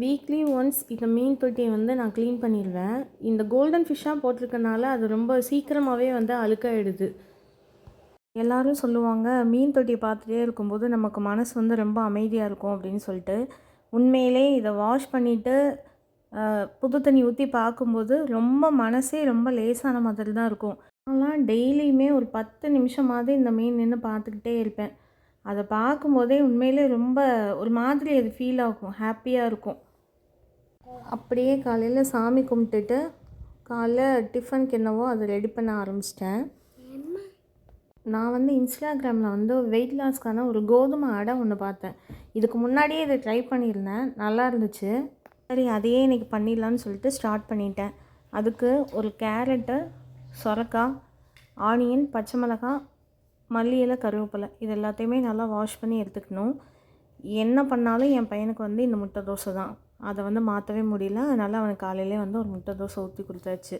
Weekly once இந்த மீன் தொட்டியை வந்து நான் க்ளீன் பண்ணிடுவேன். இந்த கோல்டன் ஃபிஷ்ஷாக போட்டிருக்கனால அது ரொம்ப சீக்கிரமாகவே வந்து அழுக்காயிடுது. எல்லோரும் சொல்லுவாங்க, மீன் தொட்டியை பார்த்துட்டே இருக்கும்போது நமக்கு மனசு வந்து ரொம்ப அமைதியாக இருக்கும் அப்படின்னு சொல்லிட்டு. உண்மையிலே இதை வாஷ் பண்ணிவிட்டு புது தண்ணி ஊற்றி பார்க்கும்போது ரொம்ப மனசே ரொம்ப லேசான மாதிரி தான் இருக்கும். நான்லாம் டெய்லியுமே ஒரு 10 நிமிஷமாவது இந்த மீன் நின்று பார்த்துக்கிட்டே இருப்பேன். அதை பார்க்கும்போதே உண்மையிலே ரொம்ப ஒரு மாதிரி அது ஃபீல் ஆகும், ஹாப்பியாக இருக்கும். அப்படியே காலையில் சாமி கும்பிட்டுட்டு காலைல டிஃபனுக்கு என்னவோ அதை ரெடி பண்ண ஆரம்பிச்சிட்டேன். நான் வந்து இன்ஸ்டாகிராமில் வந்து வெயிட் லாஸ்க்கான ஒரு கோதுமை அடை ஒன்று பார்த்தேன். இதுக்கு முன்னாடியே இதை ட்ரை பண்ணியிருந்தேன், நல்லா இருந்துச்சு. சரி அதையே இன்றைக்கி பண்ணிடலான்னு சொல்லிட்டு ஸ்டார்ட் பண்ணிட்டேன். அதுக்கு ஒரு கேரட்டு, சொரக்காய், ஆனியன், பச்சை மிளகாய், மல்லி இலை, கருவேப்பிலை இது எல்லாத்தையுமே நல்லா வாஷ் பண்ணி எடுத்துக்கணும். என்ன பண்ணாலும் என் பையனுக்கு வந்து இந்த முட்டை தோசை தான், அதை வந்து மாற்றவே முடியல. அதனால் அவனுக்கு காலையிலே வந்து ஒரு முட்டை தோசை ஊற்றி கொடுத்தாச்சு.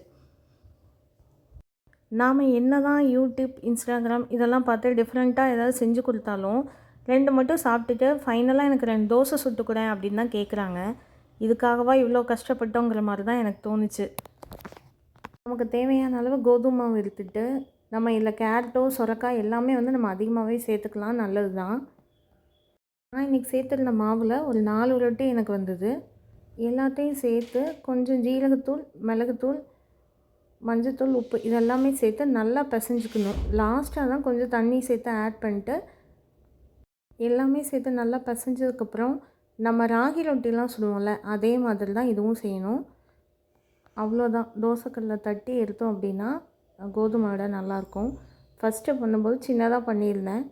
நாம் என்ன தான் யூடியூப், இன்ஸ்டாகிராம் இதெல்லாம் பார்த்து டிஃப்ரெண்ட்டாக ஏதாவது செஞ்சு கொடுத்தாலும் 2 மட்டும் சாப்பிட்டுட்டு ஃபைனலாக எனக்கு 2 தோசை சுட்டுக்கூடேன் அப்படின்னு தான் கேட்குறாங்க. இதுக்காகவா இவ்வளோ கஷ்டப்பட்டோங்கிற மாதிரி தான் எனக்கு தோணுச்சு. நமக்கு தேவையான அளவு கோதுமை மாவு எடுத்துகிட்டு நம்ம இதில் கேரட்டோ, சொரக்காய் எல்லாமே வந்து நம்ம அதிகமாகவே சேர்த்துக்கலாம், நல்லது தான். நான் இன்றைக்கி சேர்த்துருந்த மாவில் ஒரு 4 ரொட்டி எனக்கு வந்தது. எல்லாத்தையும் சேர்த்து கொஞ்சம் ஜீரகத்தூள், மிளகுத்தூள், மஞ்சத்தூள், உப்பு இதெல்லாமே சேர்த்து நல்லா பிசைஞ்சுக்கணும். லாஸ்ட்டாக தான் கொஞ்சம் தண்ணி சேர்த்து ஆட் பண்ணிட்டு எல்லாமே சேர்த்து நல்லா பிசைஞ்சதுக்கப்புறம் நம்ம ராகி ரொட்டிலாம் சுடுவோம்ல, அதே மாதிரி தான் இதுவும் செய்யணும். அவ்வளோதான். தோசைக்கல்லில் தட்டி எடுத்தோம் அப்படின்னா கோதுமை அடை நல்லாயிருக்கும். ஃபஸ்ட்டு பண்ணும்போது சின்னதாக பண்ணியிருந்தேன்,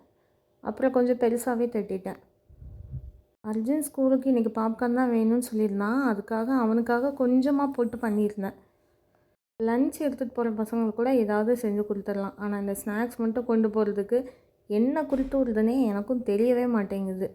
அப்புறம் கொஞ்சம் பெருசாகவே தட்டிட்டேன். அர்ஜுன் ஸ்கூலுக்கு இன்றைக்கி பாப்கார்ன் தான் வேணும்னு சொல்லியிருந்தான். அதுக்காக அவனுக்காக கொஞ்சமாக போட்டு பண்ணியிருந்தேன். லன்ச் எடுத்துகிட்டு போகிற பசங்களுக்கு கூட ஏதாவது செஞ்சு கொடுத்துடலாம். ஆனால் இந்த ஸ்நாக்ஸ் மட்டும் கொண்டு போகிறதுக்கு என்ன குறித்து விடுதுன்னே எனக்கும் தெரியவே மாட்டேங்குது.